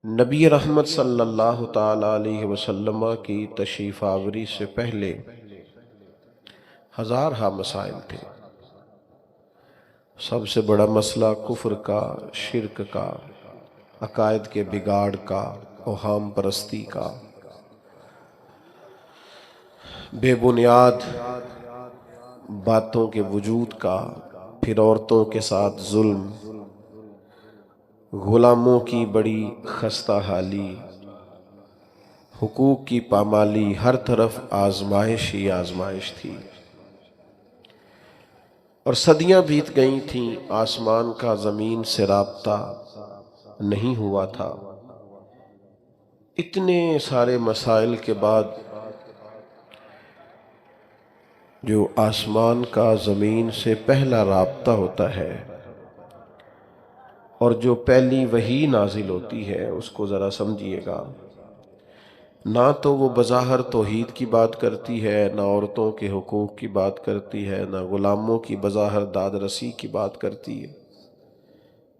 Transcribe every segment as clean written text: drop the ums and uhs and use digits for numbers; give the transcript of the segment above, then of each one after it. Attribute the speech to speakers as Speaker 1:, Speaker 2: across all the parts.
Speaker 1: نبی رحمت صلی اللہ تعالی علیہ وسلم کی تشریف آوری سے پہلے ہزارہا مسائل تھے۔ سب سے بڑا مسئلہ کفر کا، شرک کا، عقائد کے بگاڑ کا، اوہام پرستی کا، بے بنیاد باتوں کے وجود کا، پھر عورتوں کے ساتھ ظلم، غلاموں کی بڑی خستہ حالی، حقوق کی پامالی، ہر طرف آزمائش ہی آزمائش تھی۔ اور صدیاں بیت گئی تھیں، آسمان کا زمین سے رابطہ نہیں ہوا تھا۔ اتنے سارے مسائل کے بعد جو آسمان کا زمین سے پہلا رابطہ ہوتا ہے اور جو پہلی وحی نازل ہوتی ہے، اس کو ذرا سمجھیے گا۔ نہ تو وہ بظاہر توحید کی بات کرتی ہے، نہ عورتوں کے حقوق کی بات کرتی ہے، نہ غلاموں کی بظاہر داد رسی کی بات کرتی ہے۔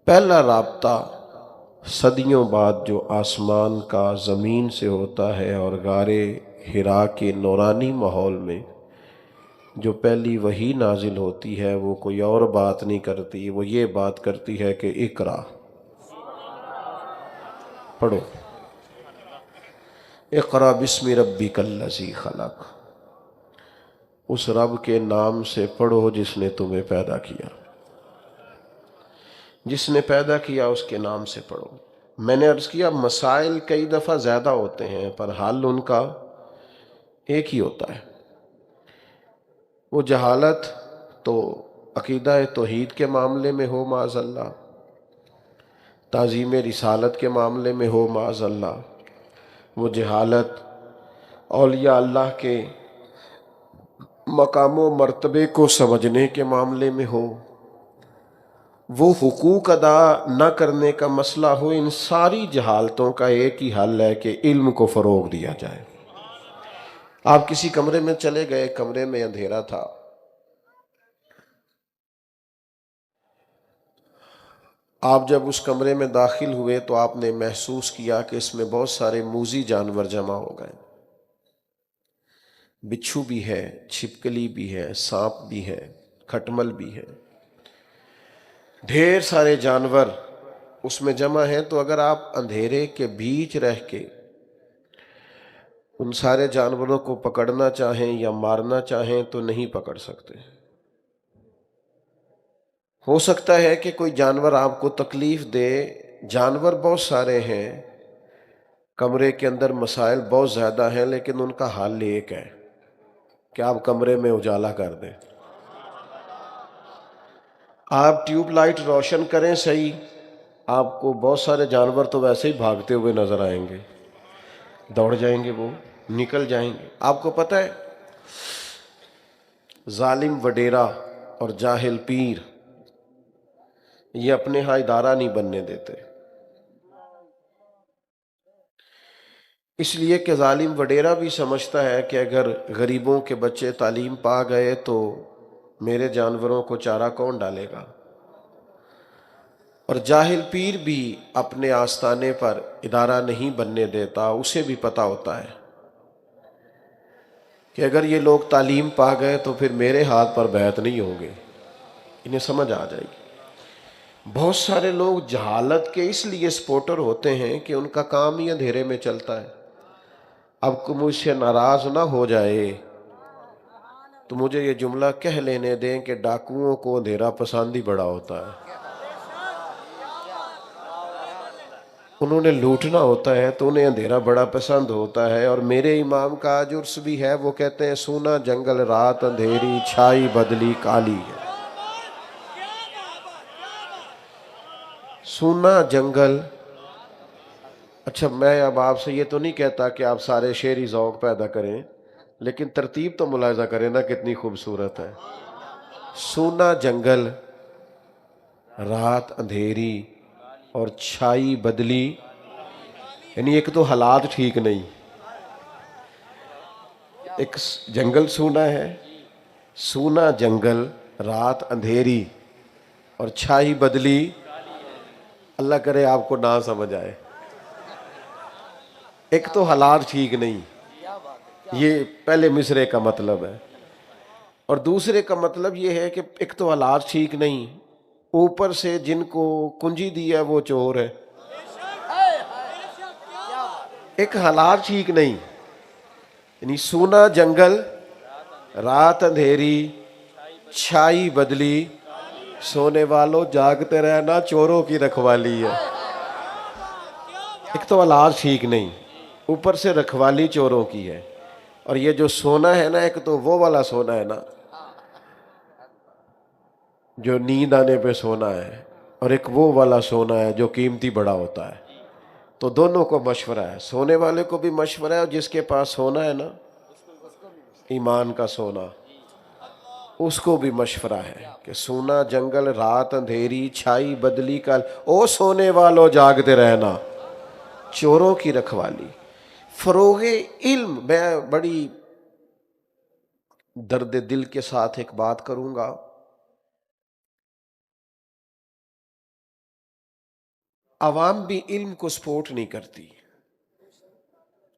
Speaker 1: پہلا رابطہ صدیوں بعد جو آسمان کا زمین سے ہوتا ہے، اور غار حرا کے نورانی ماحول میں جو پہلی وحی نازل ہوتی ہے، وہ کوئی اور بات نہیں کرتی، وہ یہ بات کرتی ہے کہ اقرا، پڑھو، اقرا بسم ربک الذی خلق، اس رب کے نام سے پڑھو جس نے تمہیں پیدا کیا، جس نے پیدا کیا اس کے نام سے پڑھو۔ میں نے عرض کیا مسائل کئی دفعہ زیادہ ہوتے ہیں پر حل ان کا ایک ہی ہوتا ہے۔ وہ جہالت تو عقیدہ توحید کے معاملے میں ہو معاذ اللہ، تعظیم رسالت کے معاملے میں ہو معاذ اللہ، وہ جہالت اولیاء اللہ کے مقام و مرتبے کو سمجھنے کے معاملے میں ہو، وہ حقوق ادا نہ کرنے کا مسئلہ ہو، ان ساری جہالتوں کا ایک ہی حل ہے کہ علم کو فروغ دیا جائے۔ آپ کسی کمرے میں چلے گئے، کمرے میں اندھیرا تھا، آپ جب اس کمرے میں داخل ہوئے تو آپ نے محسوس کیا کہ اس میں بہت سارے موذی جانور جمع ہو گئے، بچھو بھی ہے، چھپکلی بھی ہے، سانپ بھی ہے، کھٹمل بھی ہے، ڈھیر سارے جانور اس میں جمع ہیں۔ تو اگر آپ اندھیرے کے بیچ رہ کے ان سارے جانوروں کو پکڑنا چاہیں یا مارنا چاہیں تو نہیں پکڑ سکتے۔ ہو سکتا ہے کہ کوئی جانور آپ کو تکلیف دے، جانور بہت سارے ہیں، کمرے کے اندر مسائل بہت زیادہ ہیں، لیکن ان کا حل ایک ہے کہ آپ کمرے میں اجالا کر دیں، آپ ٹیوب لائٹ روشن کریں، صحیح، آپ کو بہت سارے جانور تو ویسے ہی بھاگتے ہوئے نظر آئیں گے، دوڑ جائیں گے، وہ نکل جائیں گے۔ آپ کو پتہ ہے ظالم وڈیرا اور جاہل پیر یہ اپنے ہاں ادارہ نہیں بننے دیتے، اس لیے کہ ظالم وڈیرا بھی سمجھتا ہے کہ اگر غریبوں کے بچے تعلیم پا گئے تو میرے جانوروں کو چارہ کون ڈالے گا، اور جاہل پیر بھی اپنے آستانے پر ادارہ نہیں بننے دیتا، اسے بھی پتہ ہوتا ہے کہ اگر یہ لوگ تعلیم پا گئے تو پھر میرے ہاتھ پر بیعت نہیں ہوں گے، انہیں سمجھ آ جائے گی۔ بہت سارے لوگ جہالت کے اس لیے سپورٹر ہوتے ہیں کہ ان کا کام ہی اندھیرے میں چلتا ہے۔ اب کو مجھ سے ناراض نہ ہو جائے تو مجھے یہ جملہ کہہ لینے دیں کہ ڈاکوؤں کو اندھیرا پسند ہی بڑا ہوتا ہے، انہوں نے لوٹنا ہوتا ہے تو انہیں اندھیرا بڑا پسند ہوتا ہے۔ اور میرے امام کا آج عرس بھی ہے، وہ کہتے ہیں سونا جنگل رات اندھیری، چھائی بدلی کالی ہے۔ سونا جنگل، اچھا میں اب آپ سے یہ تو نہیں کہتا کہ آپ سارے شعری ذوق پیدا کریں، لیکن ترتیب تو ملاحظہ کریں نا کتنی خوبصورت ہے۔ سونا جنگل، رات اندھیری اور چھائی بدلی، یعنی ایک تو حالات ٹھیک نہیں، ایک جنگل سونا ہے، سونا جنگل، رات اندھیری اور چھائی بدلی، اللہ کرے آپ کو نہ سمجھ آئے۔ ایک تو حالات ٹھیک نہیں، یہ پہلے مصرے کا مطلب ہے، اور دوسرے کا مطلب یہ ہے کہ ایک تو حالات ٹھیک نہیں، اوپر سے جن کو کنجی دی ہے وہ چور ہے۔ ایک حالات ٹھیک نہیں، یعنی سونا جنگل، رات اندھیری، چھائی بدلی، سونے والوں جاگتے رہنا، چوروں کی رکھوالی ہے۔ ایک تو حالات ٹھیک نہیں، اوپر سے رکھوالی چوروں کی ہے، اور یہ جو سونا ہے نا، ایک تو وہ والا سونا ہے نا جو نیند آنے پہ سونا ہے، اور ایک وہ والا سونا ہے جو قیمتی بڑا ہوتا ہے۔ تو دونوں کو مشورہ ہے، سونے والے کو بھی مشورہ ہے، اور جس کے پاس سونا ہے نا، ایمان کا سونا، اس کو بھی مشورہ ہے کہ سونا جنگل، رات اندھیری، چھائی بدلی کا، او سونے والوں جاگتے رہنا، چوروں کی رکھوالی۔ فروغ علم، میں بڑی درد دل کے ساتھ ایک بات کروں گا، عوام بھی علم کو سپورٹ نہیں کرتی،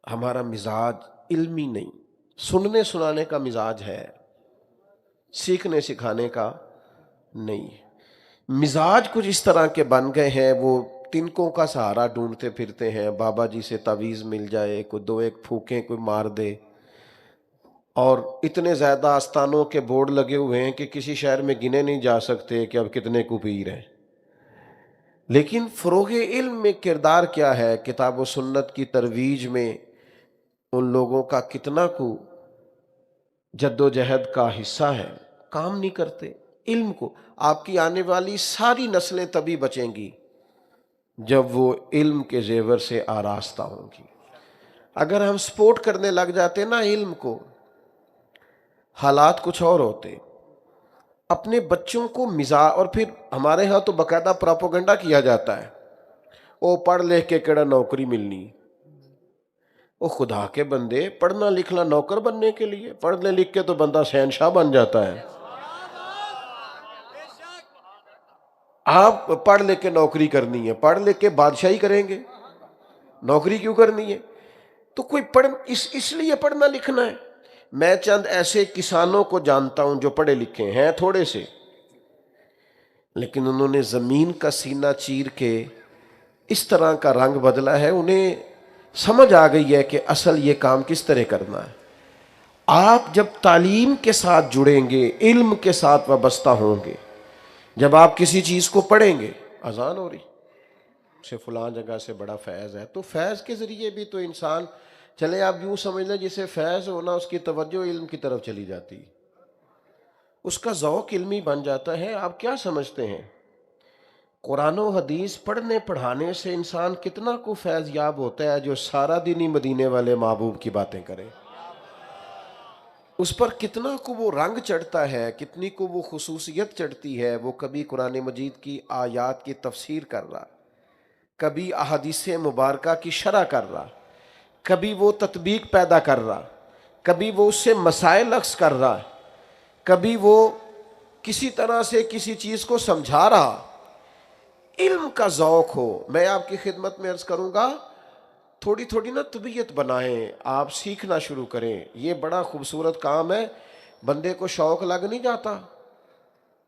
Speaker 1: ہمارا مزاج علمی نہیں، سننے سنانے کا مزاج ہے، سیکھنے سکھانے کا نہیں۔ مزاج کچھ اس طرح کے بن گئے ہیں، وہ تنکوں کا سہارا ڈھونڈتے پھرتے ہیں، بابا جی سے تعویذ مل جائے، کوئی دو ایک پھونکیں کوئی مار دے، اور اتنے زیادہ آستانوں کے بورڈ لگے ہوئے ہیں کہ کسی شہر میں گنے نہیں جا سکتے کہ اب کتنے کو پیر ہیں۔ لیکن فروغ علم میں کردار کیا ہے، کتاب و سنت کی ترویج میں ان لوگوں کا کتنا کو جد و جہد کا حصہ ہے، کام نہیں کرتے علم کو۔ آپ کی آنے والی ساری نسلیں تبھی بچیں گی جب وہ علم کے زیور سے آراستہ ہوں گی۔ اگر ہم سپورٹ کرنے لگ جاتے نا علم کو، حالات کچھ اور ہوتے۔ اپنے بچوں کو مزاج، اور پھر ہمارے ہاں تو باقاعدہ پراپوگنڈا کیا جاتا ہے، او پڑھ لکھ کے کیڑا نوکری ملنی۔ او خدا کے بندے، پڑھنا لکھنا نوکر بننے کے لیے؟ پڑھنے لکھ کے تو بندہ شہنشاہ بن جاتا ہے۔ آپ پڑھ لکھ کے نوکری کرنی ہے، پڑھ لکھ کے بادشاہی کریں گے، نوکری کیوں کرنی ہے؟ تو کوئی اس لیے پڑھنا لکھنا ہے۔ میں چند ایسے کسانوں کو جانتا ہوں جو پڑھے لکھے ہیں تھوڑے سے، لیکن انہوں نے زمین کا سینہ چیر کے اس طرح کا رنگ بدلا ہے، انہیں سمجھ آ گئی ہے کہ اصل یہ کام کس طرح کرنا ہے۔ آپ جب تعلیم کے ساتھ جڑیں گے، علم کے ساتھ وابستہ ہوں گے، جب آپ کسی چیز کو پڑھیں گے، اذان ہو رہی سے فلاں جگہ سے بڑا فیض ہے، تو فیض کے ذریعے بھی تو انسان، چلے آپ یوں سمجھ لیں جسے فیض ہونا اس کی توجہ علم کی طرف چلی جاتی، اس کا ذوق علمی بن جاتا ہے۔ آپ کیا سمجھتے ہیں قرآن و حدیث پڑھنے پڑھانے سے انسان کتنا کو فیض یاب ہوتا ہے جو سارا دن ہی مدینے والے محبوب کی باتیں کرے؟ اس پر کتنا کو وہ رنگ چڑھتا ہے، کتنی کو وہ خصوصیت چڑھتی ہے۔ وہ کبھی قرآن مجید کی آیات کی تفسیر کر رہا، کبھی احادیث مبارکہ کی شرح کر رہا، کبھی وہ تطبیق پیدا کر رہا، کبھی وہ اس سے مسائل اخذ کر رہا، کبھی وہ کسی طرح سے کسی چیز کو سمجھا رہا۔ علم کا ذوق ہو، میں آپ کی خدمت میں عرض کروں گا، تھوڑی تھوڑی نا طبیعت بنائیں، آپ سیکھنا شروع کریں۔ یہ بڑا خوبصورت کام ہے، بندے کو شوق لگ نہیں جاتا،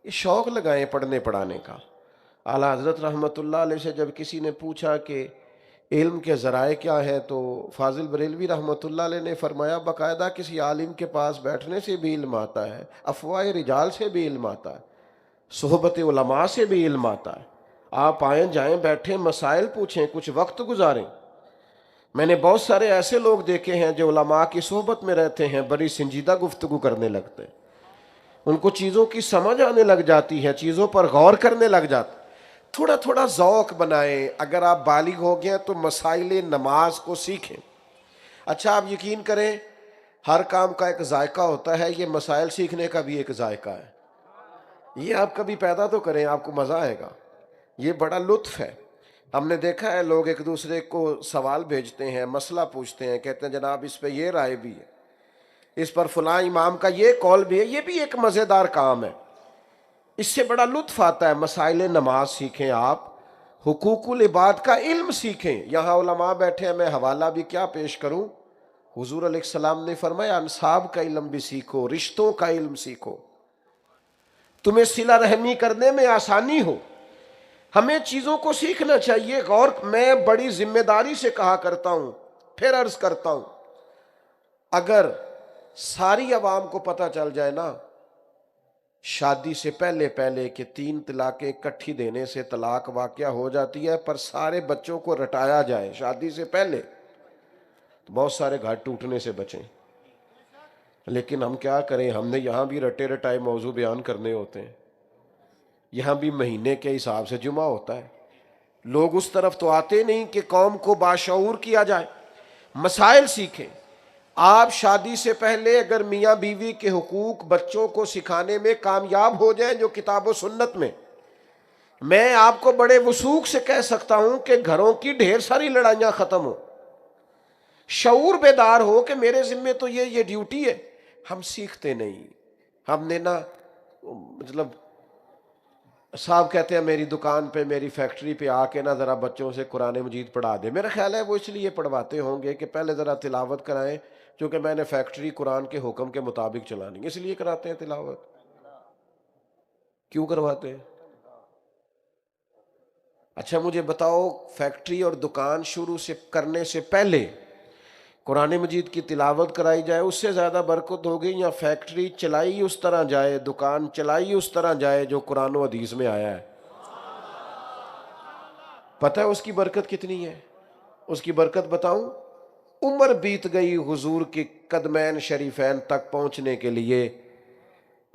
Speaker 1: یہ شوق لگائیں پڑھنے پڑھانے کا۔ اعلیٰ حضرت رحمۃ اللہ علیہ سے جب کسی نے پوچھا کہ علم کے ذرائع کیا ہیں، تو فاضل بریلوی رحمۃ اللہ علیہ نے فرمایا باقاعدہ کسی عالم کے پاس بیٹھنے سے بھی علم آتا ہے، افواہ رجال سے بھی علم آتا ہے، صحبت علماء سے بھی علم آتا ہے۔ آپ آئیں جائیں بیٹھیں، مسائل پوچھیں، کچھ وقت گزاریں۔ میں نے بہت سارے ایسے لوگ دیکھے ہیں جو علماء کی صحبت میں رہتے ہیں، بڑی سنجیدہ گفتگو کرنے لگتے ہیں، ان کو چیزوں کی سمجھ آنے لگ جاتی ہے، چیزوں پر غور کرنے لگ جاتے۔ تھوڑا تھوڑا ذوق بنائیں۔ اگر آپ بالغ ہو گئے تو مسائل نماز کو سیکھیں۔ اچھا آپ یقین کریں، ہر کام کا ایک ذائقہ ہوتا ہے، یہ مسائل سیکھنے کا بھی ایک ذائقہ ہے۔ یہ آپ کبھی پیدا تو کریں، آپ کو مزہ آئے گا، یہ بڑا لطف ہے۔ ہم نے دیکھا ہے لوگ ایک دوسرے کو سوال بھیجتے ہیں، مسئلہ پوچھتے ہیں، کہتے ہیں جناب اس پہ یہ رائے بھی ہے، اس پر فلاں امام کا یہ قول بھی ہے۔ یہ بھی ایک مزیدار کام ہے، اس سے بڑا لطف آتا ہے۔ مسائل نماز سیکھیں آپ، حقوق العباد کا علم سیکھیں. یہاں علماء بیٹھے ہیں، میں حوالہ بھی کیا پیش کروں. حضور علیہ السلام نے فرمایا انصاب کا علم بھی سیکھو، رشتوں کا علم سیکھو، تمہیں صلہ رحمی کرنے میں آسانی ہو. ہمیں چیزوں کو سیکھنا چاہیے. غور میں بڑی ذمہ داری سے کہا کرتا ہوں، پھر عرض کرتا ہوں، اگر ساری عوام کو پتہ چل جائے نا شادی سے پہلے کہ 3 طلاقیں اکٹھی دینے سے طلاق واقع ہو جاتی ہے، پر سارے بچوں کو رٹایا جائے شادی سے پہلے، تو بہت سارے گھر ٹوٹنے سے بچیں. لیکن ہم کیا کریں، ہم نے یہاں بھی رٹے رٹائے موضوع بیان کرنے ہوتے ہیں، یہاں بھی مہینے کے حساب سے جمعہ ہوتا ہے. لوگ اس طرف تو آتے نہیں کہ قوم کو باشعور کیا جائے. مسائل سیکھیں. آپ شادی سے پہلے اگر میاں بیوی کے حقوق بچوں کو سکھانے میں کامیاب ہو جائیں جو کتاب و سنت میں آپ کو بڑے وثوق سے کہہ سکتا ہوں کہ گھروں کی ڈھیر ساری لڑائیاں ختم ہو. شعور بیدار ہو کہ میرے ذمے تو یہ ڈیوٹی ہے. ہم سیکھتے نہیں. ہم نے نا مطلب صاحب کہتے ہیں میری دکان پہ میری فیکٹری پہ آ کے نا ذرا بچوں سے قرآن مجید پڑھا دے. میرا خیال ہے وہ اس لیے پڑھواتے ہوں گے کہ پہلے ذرا تلاوت کرائیں، کیونکہ میں نے فیکٹری قرآن کے حکم کے مطابق چلانی، اس لیے کراتے ہیں تلاوت. کیوں کرواتے ہیں؟ اچھا مجھے بتاؤ، فیکٹری اور دکان شروع سے کرنے سے پہلے قرآن مجید کی تلاوت کرائی جائے اس سے زیادہ برکت ہوگی، یا فیکٹری چلائی اس طرح جائے، دکان چلائی اس طرح جائے جو قرآن و حدیث میں آیا ہے؟ پتہ ہے اس کی برکت کتنی ہے؟ اس کی برکت بتاؤں؟ عمر بیت گئی حضور کے قدمین شریفین تک پہنچنے کے لیے،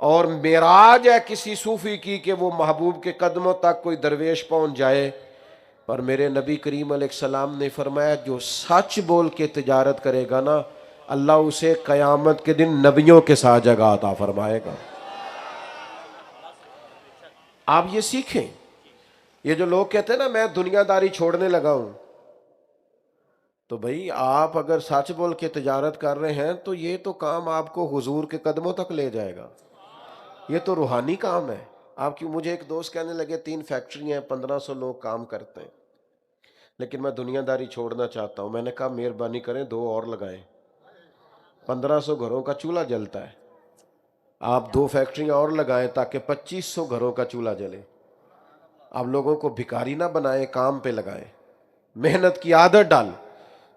Speaker 1: اور معراج ہے کسی صوفی کی کہ وہ محبوب کے قدموں تک کوئی درویش پہنچ جائے. پر میرے نبی کریم علیہ السلام نے فرمایا جو سچ بول کے تجارت کرے گا نا، اللہ اسے قیامت کے دن نبیوں کے ساتھ جگہ عطا فرمائے گا. آپ یہ سیکھیں. یہ جو لوگ کہتے ہیں نا میں دنیا داری چھوڑنے لگا ہوں، تو بھئی آپ اگر سچ بول کے تجارت کر رہے ہیں تو یہ تو کام آپ کو حضور کے قدموں تک لے جائے گا. یہ تو روحانی کام ہے. آپ کی مجھے ایک دوست کہنے لگے 3 فیکٹری ہیں، 1500 لوگ کام کرتے ہیں، لیکن میں دنیا داری چھوڑنا چاہتا ہوں. میں نے کہا مہربانی کریں 2 اور لگائیں، 1500 گھروں کا چولہا جلتا ہے، آپ 2 فیکٹریاں اور لگائیں تاکہ 2500 گھروں کا چولہا جلے. آپ لوگوں کو بھکاری نہ بنائیں، کام پہ لگائیں، محنت کی عادت ڈال.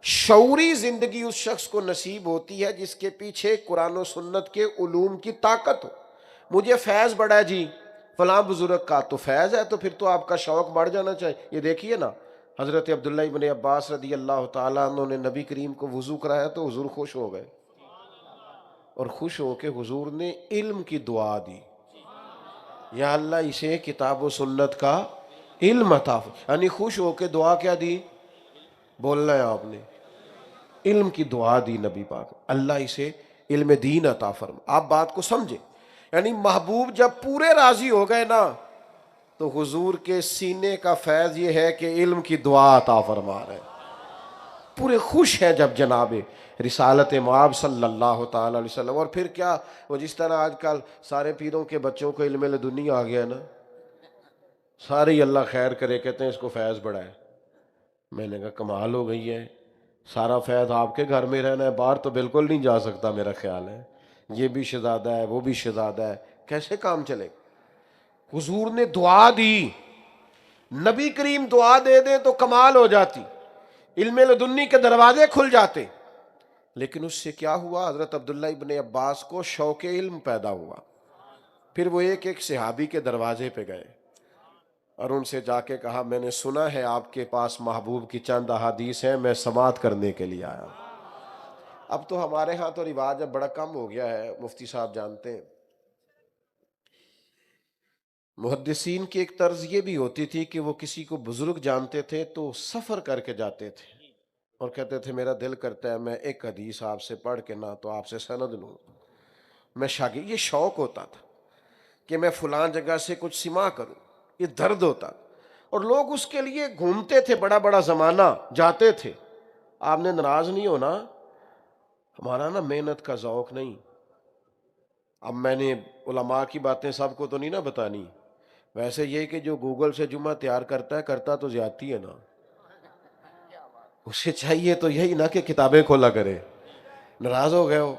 Speaker 1: شعوری زندگی اس شخص کو نصیب ہوتی ہے جس کے پیچھے قرآن و سنت کے علوم کی طاقت ہو. مجھے فیض بڑا ہے جی فلاں بزرگ کا، تو فیض ہے تو پھر تو آپ کا شوق بڑھ جانا چاہیے. یہ دیکھیے نا حضرت عبداللہ ابن عباس رضی اللہ تعالیٰ عنہ نے نبی کریم کو وضو کرایا تو حضور خوش ہو گئے، اور خوش ہو کے حضور نے علم کی دعا دی، یا اللہ اسے کتاب و سنت کا علم عطا فرما. یعنی خوش ہو کے دعا کیا دی؟ بولنا ہے آپ نے، علم کی دعا دی نبی پاک، اللہ اسے علم دین عطا فرما. آپ بات کو سمجھیں. یعنی محبوب جب پورے راضی ہو گئے نا تو حضور کے سینے کا فیض یہ ہے کہ علم کی دعا عطا فرما رہے ہیں. پورے خوش ہیں جب جناب رسالت مآب صلی اللہ تعالی علیہ وسلم. اور پھر کیا، وہ جس طرح آج کل سارے پیروں کے بچوں کو علم لدنی آ گیا نا، سارے ہی اللہ خیر کرے کہتے ہیں اس کو فیض بڑا ہے. میں نے کہا کمال ہو گئی ہے، سارا فیض آپ کے گھر میں رہنا ہے، باہر تو بالکل نہیں جا سکتا میرا خیال ہے. یہ بھی شہزادہ ہے وہ بھی شہزادہ ہے، کیسے کام چلے؟ حضور نے دعا دی. نبی کریم دعا دے دیں تو کمال ہو جاتی، علم لدنی کے دروازے کھل جاتے. لیکن اس سے کیا ہوا؟ حضرت عبداللہ ابن عباس کو شوق علم پیدا ہوا. پھر وہ ایک ایک صحابی کے دروازے پہ گئے اور ان سے جا کے کہا میں نے سنا ہے آپ کے پاس محبوب کی چند احادیث ہیں، میں سماعت کرنے کے لیے آیا. اب تو ہمارے ہاں تو رواج اب بڑا کم ہو گیا ہے، مفتی صاحب جانتے ہیں. محدثین کی ایک طرز یہ بھی ہوتی تھی کہ وہ کسی کو بزرگ جانتے تھے تو سفر کر کے جاتے تھے اور کہتے تھے میرا دل کرتا ہے میں ایک حدیث آپ سے پڑھ کے نہ تو آپ سے سند لوں، میں شاگرد. یہ شوق ہوتا تھا کہ میں فلاں جگہ سے کچھ سماع کروں، یہ درد ہوتا. اور لوگ اس کے لیے گھومتے تھے، بڑا بڑا زمانہ جاتے تھے. آپ نے ناراض نہیں ہونا، ہمارا نا محنت کا ذوق نہیں. اب میں نے علماء کی باتیں سب کو تو نہیں نہ بتانی، ویسے یہ کہ جو گوگل سے جمعہ تیار کرتا ہے کرتا تو زیادتی ہے نا، اسے چاہیے تو یہی نہ کہ کتابیں کھولا کرے. ناراض ہو گئے ہو؟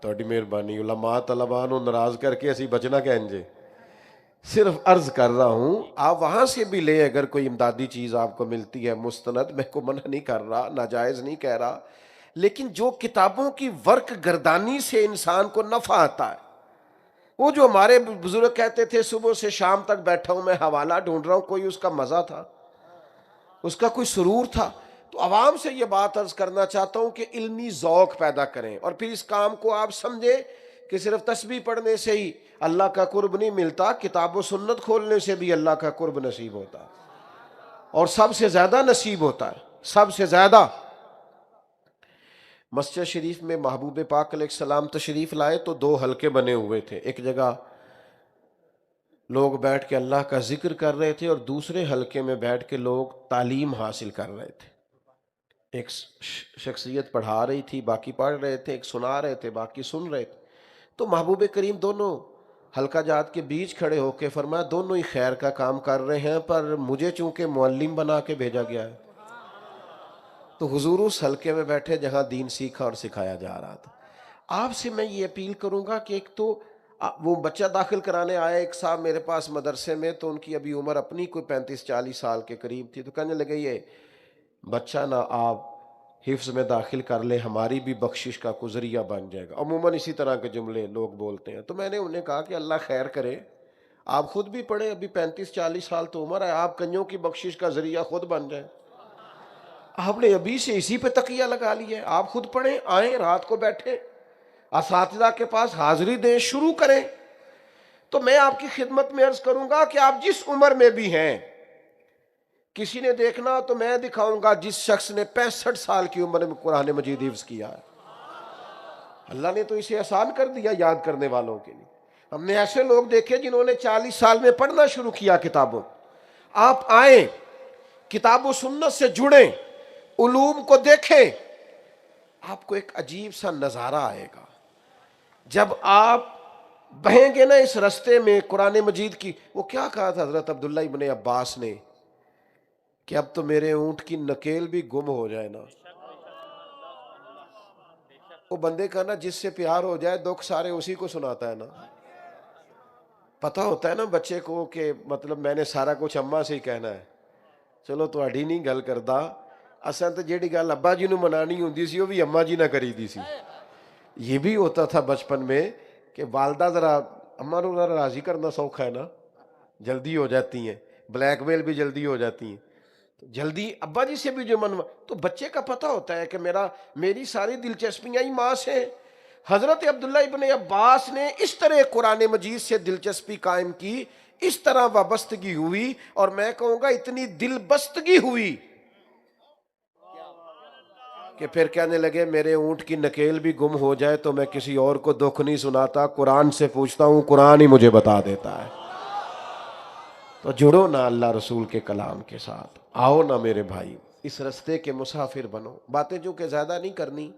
Speaker 1: تھوڑی مہربانی علماء طلباء نو ناراض کر کے اسی بچنا کہنجے. صرف عرض کر رہا ہوں آپ وہاں سے بھی لیں اگر کوئی امدادی چیز آپ کو ملتی ہے مستند، میں کو منع نہیں کر رہا، ناجائز نہیں کہہ رہا، لیکن جو کتابوں کی ورق گردانی سے انسان کو نفع آتا ہے، وہ جو ہمارے بزرگ کہتے تھے صبح سے شام تک بیٹھا ہوں میں حوالہ ڈھونڈ رہا ہوں، کوئی اس کا مزہ تھا، اس کا کوئی سرور تھا. تو عوام سے یہ بات عرض کرنا چاہتا ہوں کہ علمی ذوق پیدا کریں، اور پھر اس کام کو آپ سمجھیں کہ صرف تسبیح پڑھنے سے ہی اللہ کا قرب نہیں ملتا، کتاب و سنت کھولنے سے بھی اللہ کا قرب نصیب ہوتا ہے، اور سب سے زیادہ نصیب ہوتا ہے، سب سے زیادہ. مسجد شریف میں محبوب پاک علیہ السلام تشریف لائے تو 2 حلقے بنے ہوئے تھے، ایک جگہ لوگ بیٹھ کے اللہ کا ذکر کر رہے تھے اور دوسرے حلقے میں بیٹھ کے لوگ تعلیم حاصل کر رہے تھے. ایک شخصیت پڑھا رہی تھی، باقی پڑھ رہے تھے، ایک سنا رہے تھے، باقی سن رہے تھے. تو محبوب کریم دونوں حلقہ جات کے بیچ کھڑے ہو کے فرمایا دونوں ہی خیر کا کام کر رہے ہیں، پر مجھے چونکہ معلم بنا کے بھیجا گیا ہے. تو حضور اس حلقے میں بیٹھے جہاں دین سیکھا اور سکھایا جا رہا تھا. آپ سے میں یہ اپیل کروں گا کہ ایک تو وہ بچہ داخل کرانے آیا ایک صاحب میرے پاس مدرسے میں، تو ان کی ابھی عمر اپنی کوئی 35-40 سال کے قریب تھی. تو کہنے لگے یہ بچہ نہ آپ حفظ میں داخل کر لیں، ہماری بھی بخشش کا کوئی ذریعہ بن جائے گا. عموماً اسی طرح کے جملے لوگ بولتے ہیں. تو میں نے انہیں کہا کہ اللہ خیر کرے، آپ خود بھی پڑھیں، ابھی 35-40 سال تو عمر ہے، آپ کنجوں کی بخشش کا ذریعہ خود بن جائیں. آپ نے ابھی سے اسی پہ تقیہ لگا لیا ہے. آپ خود پڑھیں، آئیں رات کو بیٹھیں، اساتذہ کے پاس حاضری دیں، شروع کریں. تو میں آپ کی خدمت میں عرض کروں گا کہ آپ جس عمر میں بھی ہیں، کسی نے دیکھنا تو میں دکھاؤں گا جس شخص نے 65 سال کی عمر میں قرآن مجید حفظ کیا ہے. اللہ نے تو اسے آسان کر دیا یاد کرنے والوں کے لیے. ہم نے ایسے لوگ دیکھے جنہوں نے 40 سال میں پڑھنا شروع کیا کتابوں. آپ آئیں، کتاب و سنت سے جڑیں، علوم کو دیکھیں، آپ کو ایک عجیب سا نظارہ آئے گا جب آپ بہیں گے نا اس رستے میں. قرآن مجید کی وہ کیا کہا تھا حضرت عبداللہ ابن عباس نے کہ اب تو میرے اونٹ کی نکیل بھی گم ہو جائے نا. وہ بندے کا نا جس سے پیار ہو جائے دکھ سارے اسی کو سناتا ہے نا. پتہ ہوتا ہے نا بچے کو کہ مطلب میں نے سارا کچھ اماں سے ہی کہنا ہے. چلو تہاڈی نہیں گل کردا، اساں تے جیڑی گل ابا جی نو منانی ہوندی سی وہ بھی اماں جی نہ کری دی سی. یہ بھی ہوتا تھا بچپن میں کہ والدہ ذرا اماں نو ذرا راضی کرنا سوکھا ہے نا، جلدی ہو جاتی ہیں، بلیک میل بھی جلدی ہو جاتی ہیں، جلدی ابا جی سے بھی جو منوا. تو بچے کا پتہ ہوتا ہے کہ میری ساری دلچسپیاں ہی ماں سے. حضرت عبداللہ ابن عباس نے اس طرح قرآن مجید سے دلچسپی قائم کی، اس طرح وابستگی ہوئی، اور میں کہوں گا اتنی دل بستگی ہوئی کہ پھر کہنے لگے میرے اونٹ کی نکیل بھی گم ہو جائے تو میں کسی اور کو دکھ نہیں سناتا، قرآن سے پوچھتا ہوں، قرآن ہی مجھے بتا دیتا ہے. تو جڑو نا اللہ رسول کے کلام کے ساتھ، آؤ نا میرے بھائی اس رستے کے مسافر بنو. باتیں جو کہ زیادہ نہیں کرنی،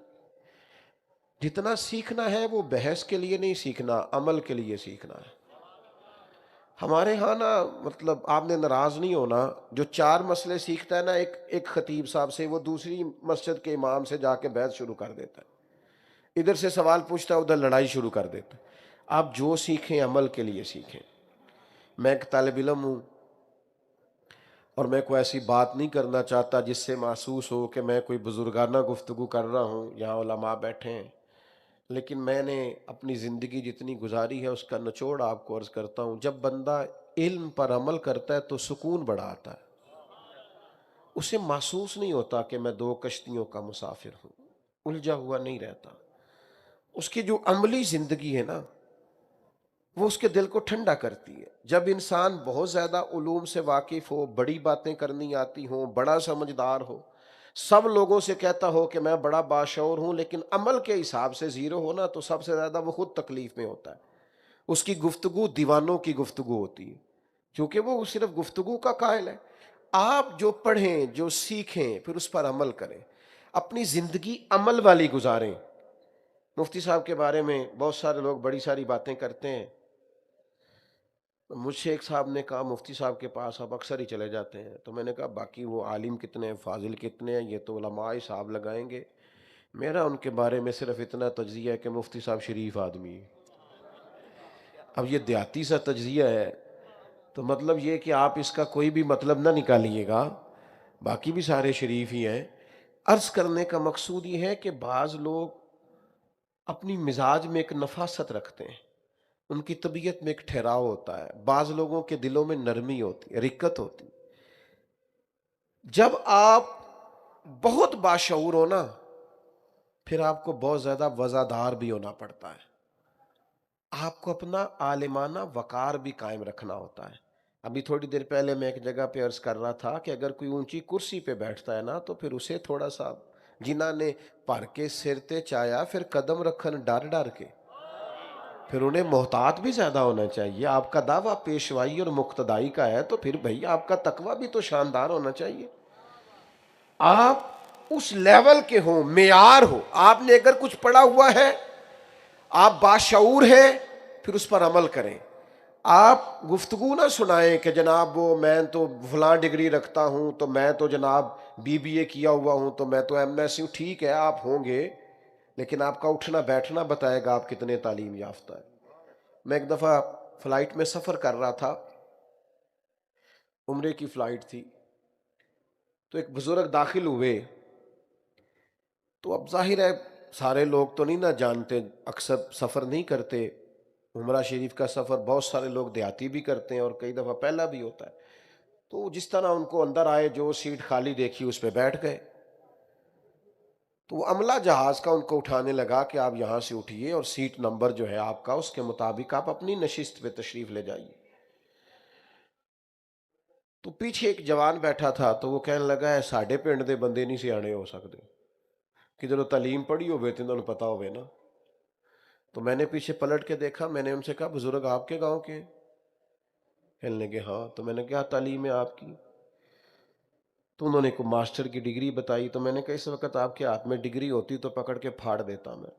Speaker 1: جتنا سیکھنا ہے وہ بحث کے لیے نہیں سیکھنا، عمل کے لیے سیکھنا ہے. ہمارے ہاں نا مطلب آپ نے ناراض نہیں ہونا، جو 4 مسئلے سیکھتا ہے نا ایک خطیب صاحب سے، وہ دوسری مسجد کے امام سے جا کے بحث شروع کر دیتا ہے، ادھر سے سوال پوچھتا ہے ادھر لڑائی شروع کر دیتا ہے. آپ جو سیکھیں عمل کے لیے سیکھیں. میں ایک طالب علم ہوں اور میں کوئی ایسی بات نہیں کرنا چاہتا جس سے محسوس ہو کہ میں کوئی بزرگانہ گفتگو کر رہا ہوں. یہاں علماء بیٹھے ہیں، لیکن میں نے اپنی زندگی جتنی گزاری ہے اس کا نچوڑ آپ کو عرض کرتا ہوں. جب بندہ علم پر عمل کرتا ہے تو سکون بڑا آتا ہے، اسے محسوس نہیں ہوتا کہ میں 2 کشتیوں کا مسافر ہوں، الجھا ہوا نہیں رہتا. اس کی جو عملی زندگی ہے نا وہ اس کے دل کو ٹھنڈا کرتی ہے. جب انسان بہت زیادہ علوم سے واقف ہو، بڑی باتیں کرنی آتی ہوں، بڑا سمجھدار ہو، سب لوگوں سے کہتا ہو کہ میں بڑا باشعور ہوں، لیکن عمل کے حساب سے زیرو ہونا، تو سب سے زیادہ وہ خود تکلیف میں ہوتا ہے. اس کی گفتگو دیوانوں کی گفتگو ہوتی ہے، کیونکہ وہ صرف گفتگو کا قائل ہے. آپ جو پڑھیں، جو سیکھیں، پھر اس پر عمل کریں، اپنی زندگی عمل والی گزاریں. مفتی صاحب کے بارے میں بہت سارے لوگ بڑی ساری باتیں کرتے ہیں. مجھ سے ایک صاحب نے کہا مفتی صاحب کے پاس آپ اکثر ہی چلے جاتے ہیں، تو میں نے کہا باقی وہ عالم کتنے ہیں، فاضل کتنے ہیں، یہ تو علماء صاحب لگائیں گے، میرا ان کے بارے میں صرف اتنا تجزیہ ہے کہ مفتی صاحب شریف آدمی ہے۔ اب یہ دیہاتی سا تجزیہ ہے، تو مطلب یہ کہ آپ اس کا کوئی بھی مطلب نہ نکالیے گا، باقی بھی سارے شریف ہی ہیں۔ عرض کرنے کا مقصود یہ ہے کہ بعض لوگ اپنی مزاج میں ایک نفاست رکھتے ہیں، ان کی طبیعت میں ایک ٹھہراؤ ہوتا ہے، بعض لوگوں کے دلوں میں نرمی ہوتی ہے، رقت ہوتی ہے۔ جب آپ بہت باشعور ہو نا، پھر آپ کو بہت زیادہ وزادار بھی ہونا پڑتا ہے، آپ کو اپنا عالمانہ وقار بھی قائم رکھنا ہوتا ہے۔ ابھی تھوڑی دیر پہلے میں ایک جگہ پہ عرض کر رہا تھا کہ اگر کوئی اونچی کرسی پہ بیٹھتا ہے نا، تو پھر اسے تھوڑا سا جنہاں نے پر کے سر تے چایا، پھر قدم رکھن ڈر ڈر کے، پھر انہیں محتاط بھی زیادہ ہونا چاہیے۔ آپ کا دعویٰ پیشوائی اور مقتدائی کا ہے، تو پھر بھئی آپ کا تقویٰ بھی تو شاندار ہونا چاہیے۔ آپ اس لیول کے ہوں، معیار ہو، آپ نے اگر کچھ پڑھا ہوا ہے، آپ باشعور ہیں، پھر اس پر عمل کریں۔ آپ گفتگو نہ سنائیں کہ جناب وہ میں تو فلاں ڈگری رکھتا ہوں، تو میں تو جناب BBA کیا ہوا ہوں، تو میں تو MS ہوں۔ ٹھیک ہے آپ ہوں گے، لیکن آپ کا اٹھنا بیٹھنا بتائے گا آپ کتنے تعلیم یافتہ ہے۔ میں ایک دفعہ فلائٹ میں سفر کر رہا تھا، عمرے کی فلائٹ تھی، تو ایک بزرگ داخل ہوئے، تو اب ظاہر ہے سارے لوگ تو نہیں نہ جانتے، اکثر سفر نہیں کرتے، عمرہ شریف کا سفر بہت سارے لوگ دیہاتی بھی کرتے ہیں اور کئی دفعہ پہلا بھی ہوتا ہے۔ تو جس طرح ان کو اندر آئے، جو سیٹ خالی دیکھی اس پہ بیٹھ گئے، تو وہ عملہ جہاز کا ان کو اٹھانے لگا کہ آپ یہاں سے اٹھیے اور سیٹ نمبر جو ہے آپ کا، اس کے مطابق آپ اپنی نشست پہ تشریف لے جائیے۔ تو پیچھے ایک جوان بیٹھا تھا، تو وہ کہنے لگا ہے ساڈے پنڈ دے بندے نہیں سیانے ہو سکتے، کہ جنہوں تعلیم پڑھی ہوئے تو انہوں نے پتا ہوئے نا۔ تو میں نے پیچھے پلٹ کے دیکھا، میں نے ان سے کہا بزرگ آپ کے گاؤں کے؟ کہنے لگے ہاں۔ تو میں نے کہا تعلیم ہے آپ کی؟ تو انہوں نے کوئی ماسٹر کی ڈگری بتائی۔ تو میں نے کہا اس وقت آپ کے ہاتھ میں ڈگری ہوتی تو پکڑ کے پھاڑ دیتا میں۔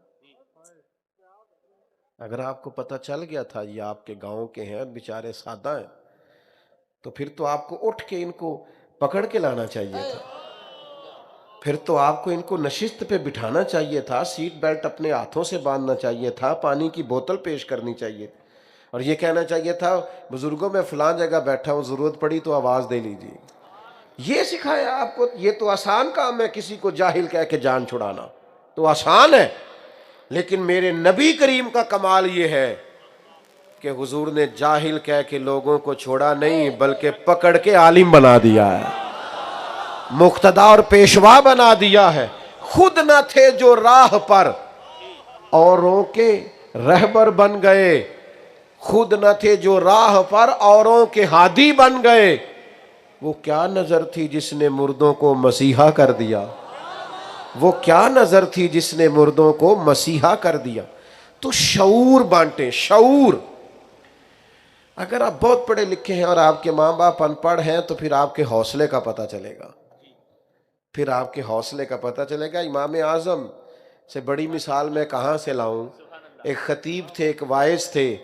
Speaker 1: اگر آپ کو پتہ چل گیا تھا یہ آپ کے گاؤں کے ہیں، بیچارے سادہ ہیں، تو پھر تو آپ کو اٹھ کے ان کو پکڑ کے لانا چاہیے تھا، پھر تو آپ کو ان کو نشست پہ بٹھانا چاہیے تھا، سیٹ بیلٹ اپنے ہاتھوں سے باندھنا چاہیے تھا، پانی کی بوتل پیش کرنی چاہیے تھی، اور یہ کہنا چاہیے تھا بزرگوں میں فلاں جگہ بیٹھا ہوں، ضرورت پڑی تو آواز دے لیجیے۔ یہ سکھایا آپ کو؟ یہ تو آسان کام ہے کسی کو جاہل کہہ کے جان چھڑانا، تو آسان ہے، لیکن میرے نبی کریم کا کمال یہ ہے کہ حضور نے جاہل کہہ کے لوگوں کو چھوڑا نہیں، بلکہ پکڑ کے عالم بنا دیا ہے، مقتدا اور پیشوا بنا دیا ہے۔ خود نہ تھے جو راہ پر، اوروں کے رہبر بن گئے، خود نہ تھے جو راہ پر، اوروں کے ہادی بن گئے۔ وہ کیا نظر تھی جس نے مردوں کو مسیحا کر دیا، وہ کیا نظر تھی جس نے مردوں کو مسیحا کر دیا۔ تو شعور بانٹیں، شعور۔ اگر آپ بہت پڑھے لکھے ہیں اور آپ کے ماں باپ ان پڑھ ہیں، تو پھر آپ کے حوصلے کا پتہ چلے گا، پھر آپ کے حوصلے کا پتہ چلے گا۔ امام اعظم سے بڑی مثال میں کہاں سے لاؤں؟ ایک خطیب تھے، ایک واعظ تھے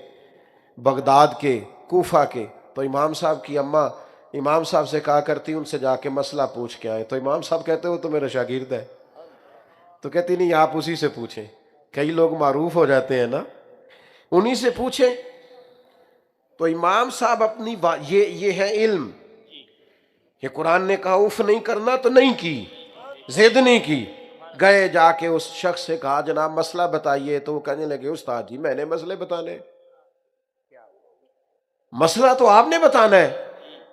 Speaker 1: بغداد کے، کوفہ کے، تو امام صاحب کی اماں امام صاحب سے کہا کرتی ان سے جا کے مسئلہ پوچھ کے آئے، تو امام صاحب کہتے ہو تو میرا شاگرد ہے، تو کہتی نہیں آپ اسی سے پوچھیں۔ کئی لوگ معروف ہو جاتے ہیں نا، انہی سے پوچھیں۔ تو امام صاحب اپنی یہ ہے علم، کہ قرآن نے کہا اف نہیں کرنا تو نہیں کی، ضد نہیں کی، گئے جا کے اس شخص سے کہا جناب مسئلہ بتائیے، تو وہ کہنے لگے استاد جی میں نے مسئلے بتانے، مسئلہ تو آپ نے بتانا ہے۔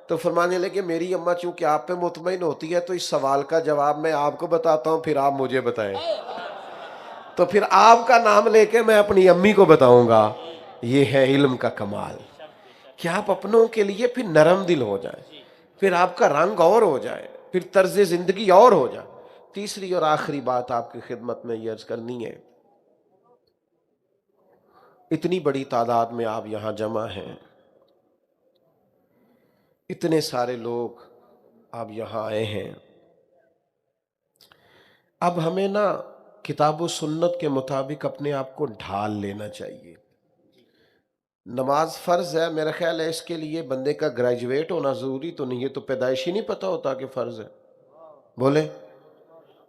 Speaker 1: تو فرمانے لگے میری اماں چونکہ آپ پہ مطمئن ہوتی ہے، تو اس سوال کا جواب میں آپ کو بتاتا ہوں، پھر آپ مجھے بتائیں، تو پھر آپ کا نام لے کے میں اپنی امی کو بتاؤں گا۔ یہ ہے علم کا کمال، کہ آپ اپنوں کے لیے پھر نرم دل ہو جائیں، پھر آپ کا رنگ اور ہو جائے، پھر طرز زندگی اور ہو جائے۔ تیسری اور آخری بات آپ کی خدمت میں یہ عرض کرنی ہے، اتنی بڑی تعداد میں آپ یہاں جمع ہیں، اتنے سارے لوگ آپ یہاں آئے ہیں، اب ہمیں نا کتاب و سنت کے مطابق اپنے آپ کو ڈھال لینا چاہیے۔ نماز فرض ہے، میرا خیال ہے اس کے لیے بندے کا گریجویٹ ہونا ضروری تو نہیں ہے، تو پیدائشی نہیں پتہ ہوتا کہ فرض ہے؟ بولے،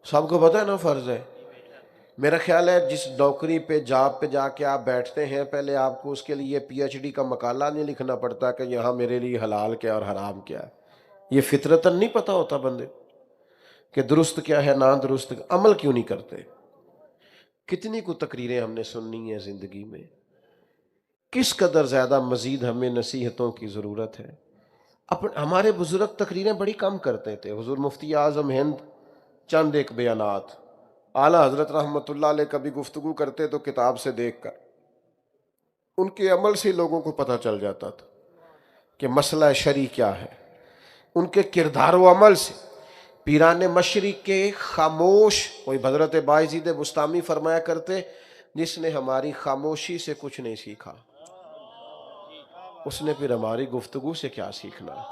Speaker 1: سب کو پتہ ہے نا فرض ہے؟ میرا خیال ہے جس نوکری پہ جاب پہ جا کے آپ بیٹھتے ہیں، پہلے آپ کو اس کے لیے پی ایچ ڈی کا مقالہ نہیں لکھنا پڑتا کہ یہاں میرے لیے حلال کیا اور حرام کیا ہے۔ یہ فطرتاً نہیں پتہ ہوتا بندے کہ درست کیا ہے، نا درست، عمل کیوں نہیں کرتے؟ کتنی کو تقریریں ہم نے سننی ہیں زندگی میں، کس قدر زیادہ مزید ہمیں نصیحتوں کی ضرورت ہے۔ ہمارے بزرگ تقریریں بڑی کم کرتے تھے۔ حضور مفتی اعظم ہند چند ایک بیانات، اعلیٰ حضرت رحمۃ اللہ علیہ کبھی گفتگو کرتے تو کتاب سے دیکھ کر، ان کے عمل سے لوگوں کو پتہ چل جاتا تھا کہ مسئلہ شرعی کیا ہے، ان کے کردار و عمل سے۔ پیران مشرق کے خاموش، کوئی حضرت بایزید بستامی فرمایا کرتے، جس نے ہماری خاموشی سے کچھ نہیں سیکھا، اس نے پھر ہماری گفتگو سے کیا سیکھنا ہے؟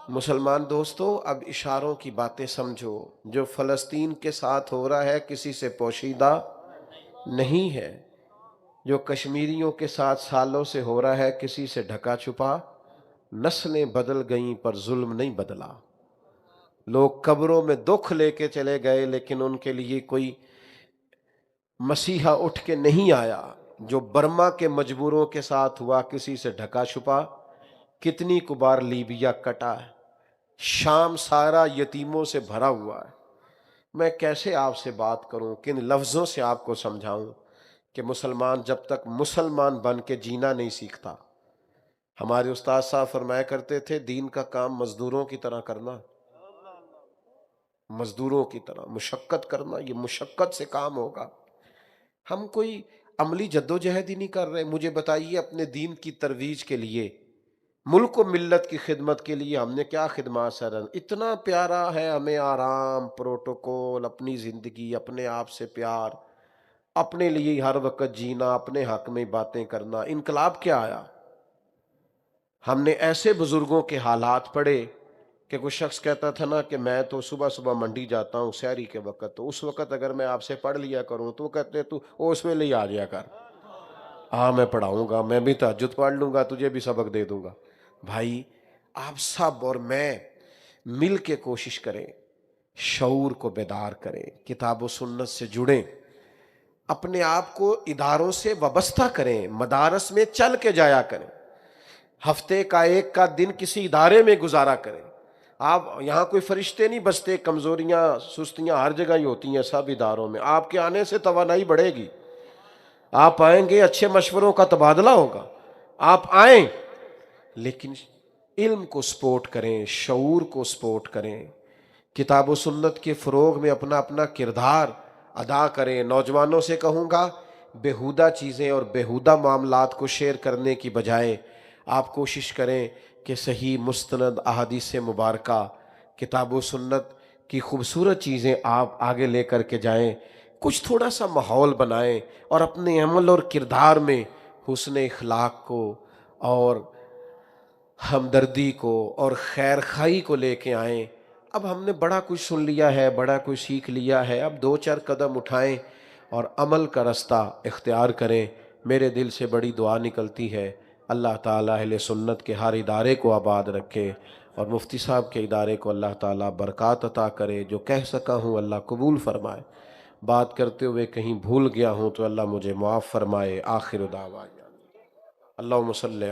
Speaker 1: مسلمان دوستو، اب اشاروں کی باتیں سمجھو۔ جو فلسطین کے ساتھ ہو رہا ہے کسی سے پوشیدہ نہیں ہے، جو کشمیریوں کے ساتھ سالوں سے ہو رہا ہے کسی سے ڈھکا چھپا۔ نسلیں بدل گئیں پر ظلم نہیں بدلا۔ لوگ قبروں میں دکھ لے کے چلے گئے لیکن ان کے لیے کوئی مسیحا اٹھ کے نہیں آیا۔ جو برما کے مجبوروں کے ساتھ ہوا کسی سے ڈھکا چھپا، کتنی کبار لیبیا کٹا ہے، شام سارا یتیموں سے بھرا ہوا ہے۔ میں کیسے آپ سے بات کروں، کن لفظوں سے آپ کو سمجھاؤں کہ مسلمان جب تک مسلمان بن کے جینا نہیں سیکھتا۔ ہمارے استاد صاحب فرمایا کرتے تھے، دین کا کام مزدوروں کی طرح کرنا، مزدوروں کی طرح مشقت کرنا، یہ مشقت سے کام ہوگا۔ ہم کوئی عملی جدوجہد ہی نہیں کر رہے۔ مجھے بتائیے اپنے دین کی ترویج کے لیے، ملک و ملت کی خدمت کے لیے ہم نے کیا خدمات سر؟ اتنا پیارا ہے ہمیں آرام، پروٹوکول، اپنی زندگی، اپنے آپ سے پیار، اپنے لیے ہر وقت جینا، اپنے حق میں باتیں کرنا۔ انقلاب کیا آیا؟ ہم نے ایسے بزرگوں کے حالات پڑھے کہ کوئی شخص کہتا تھا نا کہ میں تو صبح صبح منڈی جاتا ہوں سحری کے وقت، تو اس وقت اگر میں آپ سے پڑھ لیا کروں تو وہ کہتے تو اس میں لے آ جایا کر، ہاں میں پڑھاؤں گا، میں بھی تہجد پڑھ لوں گا، تجھے بھی سبق دے دوں گا۔ بھائی، آپ سب اور میں مل کے کوشش کریں، شعور کو بیدار کریں، کتاب و سنت سے جڑیں، اپنے آپ کو اداروں سے وابستہ کریں، مدارس میں چل کے جایا کریں، ہفتے کا ایک کا دن کسی ادارے میں گزارا کریں۔ آپ یہاں کوئی فرشتے نہیں بستے، کمزوریاں سستیاں ہر جگہ ہی ہوتی ہیں سب اداروں میں۔ آپ کے آنے سے توانائی بڑھے گی، آپ آئیں گے، اچھے مشوروں کا تبادلہ ہوگا، آپ آئیں، لیکن علم کو سپورٹ کریں، شعور کو سپورٹ کریں، کتاب و سنت کے فروغ میں اپنا اپنا کردار ادا کریں۔ نوجوانوں سے کہوں گا، بیہودہ چیزیں اور بیہودہ معاملات کو شیئر کرنے کی بجائے آپ کوشش کریں کہ صحیح مستند احادیث مبارکہ، کتاب و سنت کی خوبصورت چیزیں آپ آگے لے کر کے جائیں، کچھ تھوڑا سا ماحول بنائیں اور اپنے عمل اور کردار میں حسن اخلاق کو اور ہمدردی کو اور خیر خواہی کو لے کے آئیں۔ اب ہم نے بڑا کچھ سن لیا ہے، بڑا کچھ سیکھ لیا ہے، اب دو چار قدم اٹھائیں اور عمل کا رستہ اختیار کریں۔ میرے دل سے بڑی دعا نکلتی ہے، اللہ تعالیٰ اہل سنت کے ہر ادارے کو آباد رکھے اور مفتی صاحب کے ادارے کو اللہ تعالیٰ برکات عطا کرے۔ جو کہہ سکا ہوں اللہ قبول فرمائے، بات کرتے ہوئے کہیں بھول گیا ہوں تو اللہ مجھے معاف فرمائے۔ آخر دعوانا اللہم صلی